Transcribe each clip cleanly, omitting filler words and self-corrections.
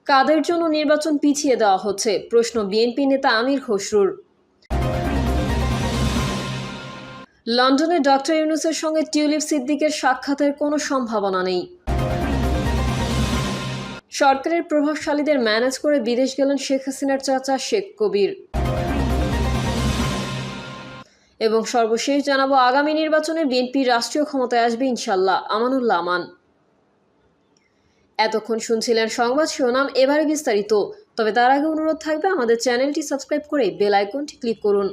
কাদের জন্য নির্বাচন পিছিয়ে দেওয়া হচ্ছে, প্রশ্ন বিএনপি নেতা আমির খসরুর। লন্ডনে ডক্টর ইউনূসের সঙ্গে টিউলিপ সিদ্দিকের সাক্ষাতের কোনো সম্ভাবনা নেই। সরকারের প্রভাবশালীদের ম্যানেজ করে বিদেশ গেলেন শেখ হাসিনার চাচা শেখ কবির। এবং সর্বশেষ জানাবো, আগামী নির্বাচনে বিএনপি রাষ্ট্রীয় ক্ষমতায় আসবে ইনশাল্লাহ, আমানুল্লাহ আমান। এতক্ষণ শুনছিলেন সংবাদ শিরোনাম, এবারে বিস্তারিত। তবে তার আগে অনুরোধ থাকবে আমাদের চ্যানেলটি সাবস্ক্রাইব করে বেল আইকনটি ক্লিক করুন।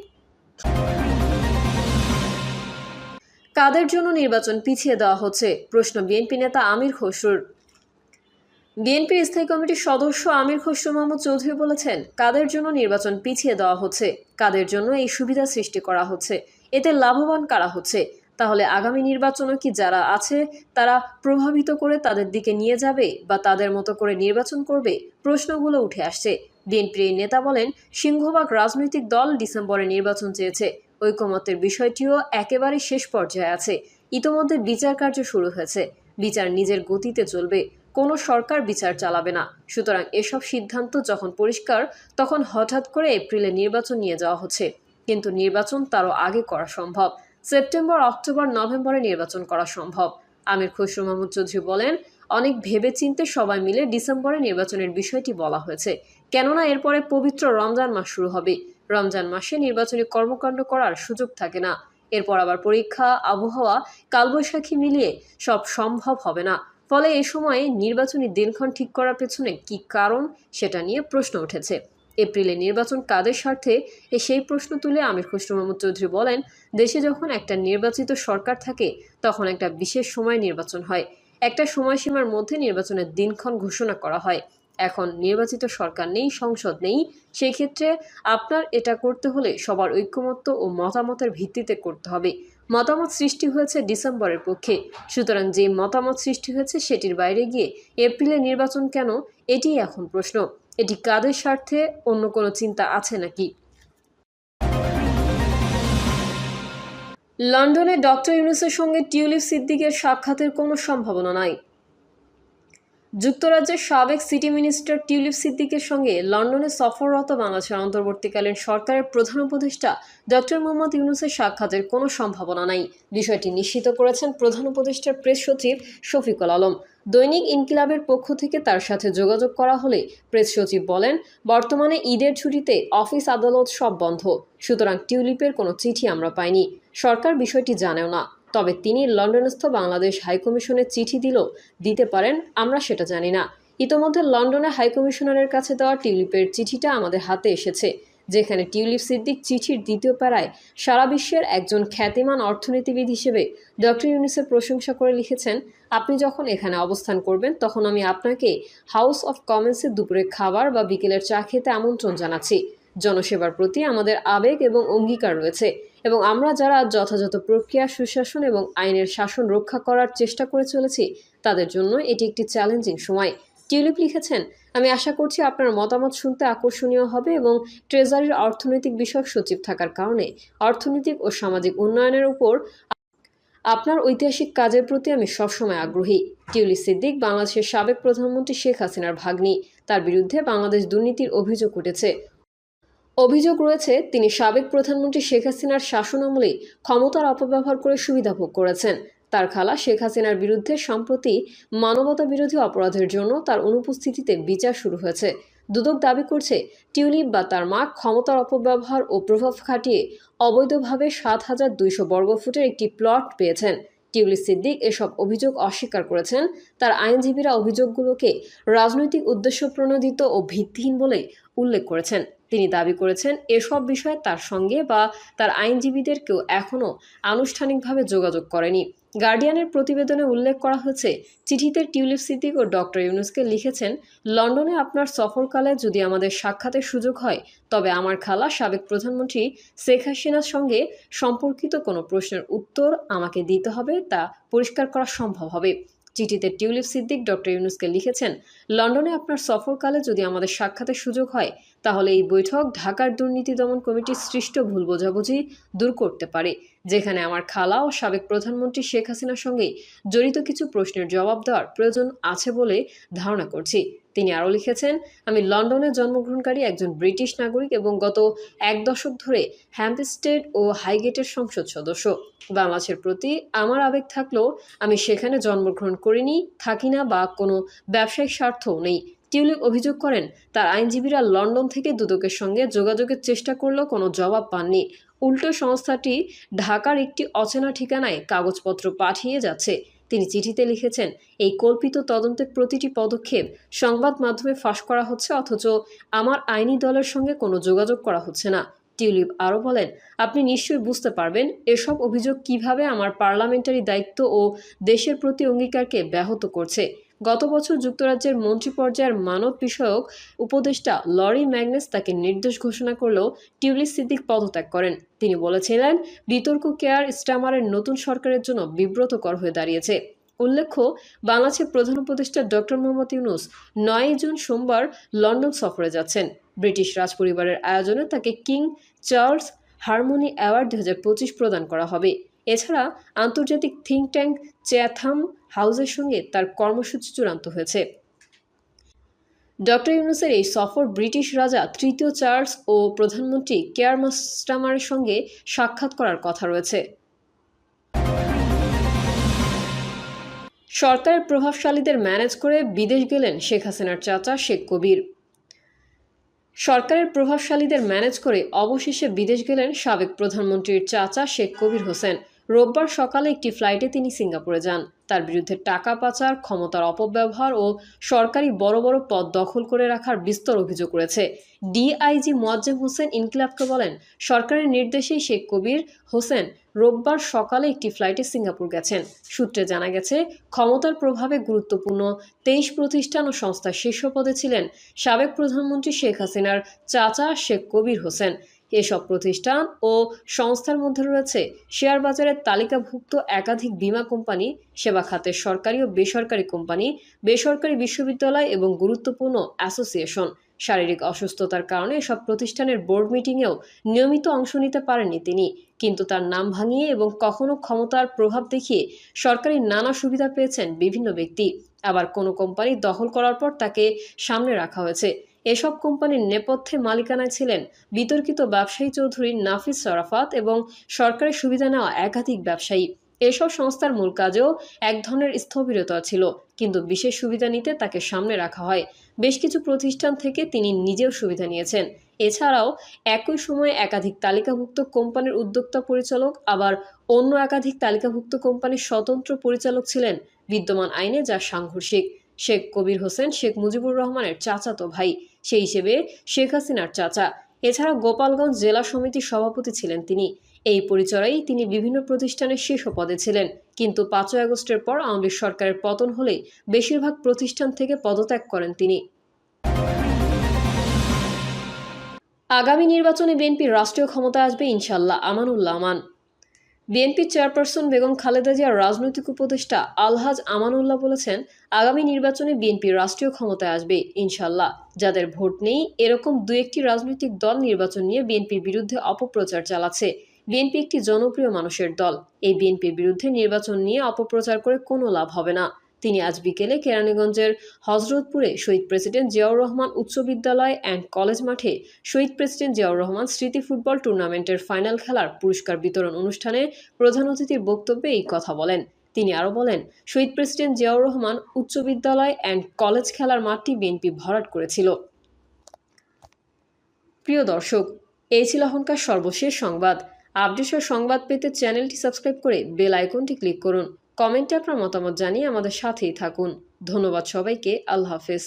কাদের জন্য নির্বাচন পিছিয়ে দেওয়া হচ্ছে, প্রশ্ন বিএনপি নেতা আমির খসরুর। বিএনপির স্থায়ী কমিটির সদস্য আমির খসরু মাহমুদ চৌধুরী বলেছেন, কাদের জন্য নির্বাচন পিছিয়ে দেওয়া হচ্ছে, কাদের জন্য এই সুবিধা সৃষ্টি করা হচ্ছে, এতে লাভবান কারা হচ্ছে, তাহলে আগামী নির্বাচনও কি যারা আছে তারা প্রভাবিত করে তাদের দিকে নিয়ে যাবে বা তাদের মতো করে নির্বাচন করবে, প্রশ্নগুলো উঠে আসছে। বিএনপির এই নেতা বলেন, সিংহভাগ রাজনৈতিক দল ডিসেম্বরে নির্বাচন চেয়েছে, ঐকমত্যের বিষয়টিও একেবারে শেষ পর্যায়ে আছে। ইতোমধ্যে বিচার কার্য শুরু হয়েছে, বিচার নিজের গতিতে চলবে, কোনো সরকার বিচার চালাবে না। সুতরাং এসব সিদ্ধান্ত যখন পরিষ্কার, তখন হঠাৎ করে এপ্রিলে নির্বাচন নিয়ে যাওয়া হচ্ছে। কিন্তু নির্বাচন তারও আগে করা সম্ভব, সেপ্টেম্বর, অক্টোবর, নভেম্বরে নির্বাচন করা সম্ভব। আমির খসরু মাহমুদ চৌধুরী বলেন, অনেক ভেবেচিন্তে সবাই মিলে ডিসেম্বরে নির্বাচনের বিষয়টি বলা হয়েছে, কেননা এরপরে পবিত্র রমজান মাস শুরু হবে। রমজান মাসে নির্বাচনী কর্মকাণ্ড করার সুযোগ থাকে না। এরপর আবার পরীক্ষা, আবহাওয়া, কালবৈশাখী মিলিয়ে সব সম্ভব হবে না। ফলে এ সময়ে নির্বাচনী দিনক্ষণ ঠিক করার পেছনে কি কারণ, সেটা নিয়ে প্রশ্ন উঠেছে। এপ্রিলে নির্বাচন কাদের স্বার্থে, সেই প্রশ্ন তুলে আমির খসরু মাহমুদ চৌধুরী বলেন, দেশে যখন একটা নির্বাচিত সরকার থাকে তখন একটা বিশেষ সময় নির্বাচন হয়, একটা সময়সীমার মধ্যে নির্বাচনের দিনক্ষণ ঘোষণা করা হয়। এখন নির্বাচিত সরকার নেই, সংসদ নেই, সেই ক্ষেত্রে আপনার এটা করতে হলে সবার ঐকমত্য ও মতামতের ভিত্তিতে করতে হবে। মতামত সৃষ্টি হয়েছে ডিসেম্বরের পক্ষে, সুতরাং যে মতামত সৃষ্টি হয়েছে সেটির বাইরে গিয়ে এপ্রিলে নির্বাচন কেন, এটি এখন প্রশ্ন। এটি কাদের স্বার্থে, অন্য কোনো চিন্তা আছে নাকি? লন্ডনে ডক্টর ইউনূসের সঙ্গে টিউলিপ সিদ্দিকের সাক্ষাতের কোনো সম্ভাবনা নাই। যুক্তরাজ্যের সাবেক সিটি মিনিস্টার টিউলিপ সিদ্দিকের সঙ্গে লন্ডনে সফররত বাংলাদেশের অন্তর্বর্তীকালীন সরকারের প্রধান উপদেষ্টা ডক্টর মোহাম্মদ ইউনূসের সাক্ষাতের কোনো সম্ভাবনা নাই, বিষয়টি নিশ্চিত করেছেন প্রধান উপদেষ্টার প্রেস সচিব শফিকুল আলম। দৈনিক ইনকিলাবের পক্ষ থেকে তার সাথে যোগাযোগ করা হলে প্রেস সচিব বলেন, বর্তমানে ঈদের ছুটিতে অফিস আদালত সব বন্ধ, সুতরাং টিউলিপের কোনো চিঠি আমরা পাইনি, সরকার বিষয়টি জানেও না। তবে তিনি লন্ডনস্থ বাংলাদেশ হাইকমিশনে চিঠি দিতে পারেন, আমরা সেটা জানি না। ইতোমধ্যে লন্ডনে হাইকমিশনারের কাছে দেওয়া টিউলিপের চিঠিটা আমাদের হাতে এসেছে, যেখানে টিউলিপ সিদ্দিক চিঠির দ্বিতীয় প্যারায় সারা বিশ্বের একজন খ্যাতিমান অর্থনীতিবিদ হিসেবে ডক্টর ইউনূসের প্রশংসা করে লিখেছেন, আপনি যখন এখানে অবস্থান করবেন তখন আমি আপনাকে হাউস অফ কমন্সে দুপুরে খাবার বা বিকেলের চা খেতে আমন্ত্রণ জানাচ্ছি। জনসেবার প্রতি আমাদের আবেগ এবং অঙ্গীকার রয়েছে এবং আমরা যারা যথাযথ প্রক্রিয়া, সুশাসন এবং আইনের শাসন রক্ষা করার চেষ্টা করে চলেছি তাদের জন্য এটি একটি চ্যালেঞ্জিং সময়। টিউলিপ লিখেছেন, আমি আশা করছি আপনার মতামত শুনতে আকর্ষণীয় হবে এবং ট্রেজারির অর্থনৈতিক বিষয়ক সচিব থাকার কারণে অর্থনৈতিক ও সামাজিক উন্নয়নের উপর আপনার ঐতিহাসিক কাজের প্রতি আমি সবসময় আগ্রহী। টিউলিপ সিদ্দিক বাংলাদেশের সাবেক প্রধানমন্ত্রী শেখ হাসিনার ভাগ্নি, তার বিরুদ্ধে বাংলাদেশ দুর্নীতির অভিযোগ উঠেছে। অভিযোগ রয়েছে তিনি সাবেক প্রধানমন্ত্রী শেখ হাসিনার শাসনামলে ক্ষমতার অপব্যবহার করে সুবিধা ভোগ করেছেন। তার খালা শেখ হাসিনার বিরুদ্ধে সম্প্রতি মানবতা বিরোধী অপরাধের জন্য তার অনুপস্থিতিতে বিচার শুরু হয়েছে। দুদক দাবি করছে, টিউলিপ বা তার মা ক্ষমতার অপব্যবহার ও প্রভাব খাটিয়ে অবৈধভাবে 7,200 বর্গফুটের একটি প্লট পেয়েছেন। টিউলিপ সিদ্দিক এসব অভিযোগ অস্বীকার করেছেন। তার আইনজীবীরা অভিযোগগুলোকে রাজনৈতিক উদ্দেশ্য প্রণোদিত ও ভিত্তিহীন বলে উল্লেখ করেছেন। তিনি দাবি করেছেন, এসব বিষয়ে তার সঙ্গে বা তার আইনজীবীদের কেউ এখনও আনুষ্ঠানিকভাবে যোগাযোগ করেনি। গার্ডিয়ানের প্রতিবেদনে উল্লেখ করা হয়েছে, চিঠিতে টিউলিপ সিদ্দিক ও ডক্টর ইউনূসকে লিখেছেন, লন্ডনে আপনার সফরকালে যদি আমাদের সাক্ষাতের সুযোগ হয় তবে আমার খালা সাবেক প্রধানমন্ত্রী শেখ হাসিনার সঙ্গে সম্পর্কিত কোনো প্রশ্নের উত্তর আমাকে দিতে হবে, তা পরিষ্কার করা সম্ভব হবে। চিঠিতে টিউলিপ সিদ্দিক ডক্টর ইউনূসকে লিখেছেন, লন্ডনে আপনার সফরকালে যদি আমাদের সাক্ষাতের সুযোগ হয় তাহলে এই বৈঠক ঢাকার দুর্নীতি দমন কমিটির সৃষ্ট ভুল বোঝাবুঝি দূর করতে পারে, যেখানে আমার খালা ও সাবেক প্রধানমন্ত্রী শেখ হাসিনার সঙ্গে জড়িত কিছু প্রশ্নের জবাব দেওয়ার প্রয়োজন আছে বলে ধারণা করছি। তিনি আরও লিখেছেন, আমি লন্ডনে জন্মগ্রহণকারী একজন ব্রিটিশ নাগরিক এবং গত 1 দশক ধরে হ্যাম্পস্টেড ও হাইগেটের সংসদ সদস্য। বাংলাদেশের প্রতি আমার আবেগ থাকলেও আমি সেখানে জন্মগ্রহণ করিনি, থাকি না বা কোনো ব্যবসায়িক স্বার্থও নেই। টিউলিপ অভিযোগ করেন, তার আইনজীবীরা লন্ডন থেকে দুদকের সঙ্গে যোগাযোগের চেষ্টা করলেও কোনো জবাব পাননি। উল্টো সংস্থাটি ঢাকার একটি অচেনা ঠিকানায় কাগজপত্র পাঠিয়ে যাচ্ছে। তিনি চিঠিতে লিখেছেন, এই কল্পিত তদন্তের প্রতিটি পদক্ষেপ সংবাদ মাধ্যমে ফাঁস করা হচ্ছে, অথচ আমার আইনি দলের সঙ্গে কোনো যোগাযোগ করা হচ্ছে না। টিউলিপ আরও বলেন, আপনি নিশ্চয়ই বুঝতে পারবেন এসব অভিযোগ কিভাবে আমার পার্লামেন্টারি দায়িত্ব ও দেশের প্রতি অঙ্গীকারকে ব্যাহত করছে। গত বছর যুক্তরাজ্যের মন্ত্রী পর্যায়ের মানব বিষয়ক উপদেষ্টা লরি ম্যাগনেস তাকে নির্দোষ ঘোষণা করলেও টিউলিপ সিদ্দিক পদত্যাগ করেন। তিনি বলেছিলেন, বিতর্ক কেয়ার স্টামারের নতুন সরকারের জন্য বিব্রতকর হয়ে দাঁড়িয়েছে। উল্লেখ্য, বাংলাদেশের প্রধান উপদেষ্টা ডক্টর মোহাম্মদ ইউনূস 9 জুন সোমবার লন্ডন সফরে যাচ্ছেন। ব্রিটিশ রাজপরিবারের আয়োজনে তাকে কিং চার্লস হারমোনি অ্যাওয়ার্ড 2025 প্রদান করা হবে। এছাড়া আন্তর্জাতিক থিঙ্ক ট্যাঙ্ক চ্যাথাম হাউসের সঙ্গে তার কর্মসূচি চূড়ান্ত হয়েছে। ডক্টর ইউনূসের এই সফর ব্রিটিশ রাজা তৃতীয় চার্লস ও প্রধানমন্ত্রী কেয়ার স্টামারের সঙ্গে সাক্ষাৎ করার কথা রয়েছে। সরকারের প্রভাবশালীদের ম্যানেজ করে বিদেশ গেলেন শেখ হাসিনার চাচা শেখ কবির। সরকারের প্রভাবশালীদের ম্যানেজ করে অবশেষে বিদেশ গেলেন সাবেক প্রধানমন্ত্রীর চাচা শেখ কবির হোসেন। রোববার সকালে একটি ফ্লাইটে তিনি সিঙ্গাপুরে যান। তার বিরুদ্ধে টাকা পাচার, ক্ষমতার অপব্যবহার ও সরকারি বড় বড় পদ দখল করে রাখার বিস্তর অভিযোগ রয়েছে। ডিআইজি মোয়াজ্জেম হোসেন ইনকিলাবকে বলেন, সরকারের নির্দেশেই শেখ কবির হোসেন রোববার সকালে একটি ফ্লাইটে সিঙ্গাপুর গেছেন। সূত্রে জানা গেছে, ক্ষমতার প্রভাবে গুরুত্বপূর্ণ 23 প্রতিষ্ঠান ও সংস্থার শীর্ষ পদে ছিলেন সাবেক প্রধানমন্ত্রী শেখ হাসিনার চাচা শেখ কবির হোসেন। এসব প্রতিষ্ঠান ও সংস্থার মধ্যে রয়েছে শেয়ার বাজারের তালিকাভুক্ত একাধিক বীমা কোম্পানি, সেবা খাতের সরকারি ও বেসরকারি কোম্পানি, বেসরকারি বিশ্ববিদ্যালয় এবং গুরুত্বপূর্ণ অ্যাসোসিয়েশন। শারীরিক অসুস্থতার কারণে এসব প্রতিষ্ঠানের বোর্ড মিটিংয়েও নিয়মিত অংশ নিতে পারেননি তিনি। কিন্তু তার নাম ভাঙিয়ে এবং কখনো ক্ষমতার প্রভাব দেখিয়ে সরকারি নানা সুবিধা পেয়েছেন বিভিন্ন ব্যক্তি। আবার কোনো কোম্পানি দখল করার পর তাকে সামনে রাখা হয়েছে। এসব কোম্পানির নেপথ্যে মালিকানায় ছিলেন বিতর্কিত ব্যবসায়ী চৌধুরী নাফিস শরাফত এবং সরকারের সুবিধা নেওয়া একাধিক ব্যবসায়ী। এসব সংস্থার মূল কাজেও এক ধরনের স্থবিরতা ছিল, কিন্তু বিশেষ সুবিধা নিতে তাকে সামনে রাখা হয়। বেশ কিছু প্রতিষ্ঠান থেকে তিনি নিজেও সুবিধা নিয়েছেন। এছাড়াও একই সময়ে একাধিক তালিকাভুক্ত কোম্পানির উদ্যোক্তা পরিচালক, আবার অন্য একাধিক তালিকাভুক্ত কোম্পানির স্বতন্ত্র পরিচালক ছিলেন বিদ্যমান আইনে, যা সাংঘর্ষিক। শেখ কবির হোসেন শেখ মুজিবুর রহমানের চাচাতো ভাই, সেই হিসেবে শেখ হাসিনার চাচা। এছাড়া গোপালগঞ্জ জেলা সমিতির সভাপতি ছিলেন তিনি। এই পরিচয়েই তিনি বিভিন্ন প্রতিষ্ঠানের শীর্ষ পদে ছিলেন। কিন্তু 5 আগস্টের পর আওয়ামী লীগ সরকারের পতন হলে বেশিরভাগ প্রতিষ্ঠান থেকে পদত্যাগ করেন তিনি। আগামী নির্বাচনে বিএনপির রাষ্ট্রীয় ক্ষমতায় আসবে ইনশাল্লাহ, আমানুল্লাহ আমান। বিএনপি চেয়ারপারসন বেগম খালেদা জিয়ার রাজনৈতিক উপদেষ্টা আলহাজ আমানুল্লাহ বলেছেন, আগামী নির্বাচনে বিএনপি রাষ্ট্রীয় ক্ষমতায় আসবে ইনশাল্লাহ। যাদের ভোট নেই এরকম 2-1টি রাজনৈতিক দল নির্বাচন নিয়ে বিএনপির বিরুদ্ধে অপপ্রচার চালাচ্ছে। বিএনপি একটি জনপ্রিয় মানুষের দল। এই বিএনপির বিরুদ্ধে নির্বাচন নিয়ে অপপ্রচার করে কোনো লাভ হবে না। তিনি আজ বিকেলে কেরানীগঞ্জের হযরতপুরে শহীদ প্রেসিডেন্ট জিয়াউর রহমান উচ্চ বিদ্যালয় অ্যান্ড কলেজ মাঠে শহীদ প্রেসিডেন্ট জিয়াউর রহমান স্মৃতি ফুটবল টুর্নামেন্টের ফাইনাল খেলার পুরস্কার বিতরণ অনুষ্ঠানে প্রধান অতিথির বক্তব্যে এই কথা বলেন। তিনি আরও বলেন, শহীদ প্রেসিডেন্ট জিয়াউর রহমান উচ্চ বিদ্যালয় অ্যান্ড কলেজ খেলার মাঠটি বিএনপি ভরাট করেছিল। প্রিয় দর্শক, এই ছিল এখনকার সর্বশেষ সংবাদ। আপডেটের সংবাদ পেতে চ্যানেলটি সাবস্ক্রাইব করে বেল আইকনটি ক্লিক করুন। কমেন্টে আপনার মতামত জানিয়ে আমাদের সাথেই থাকুন। ধন্যবাদ সবাইকে। আল্লাহ হাফেজ।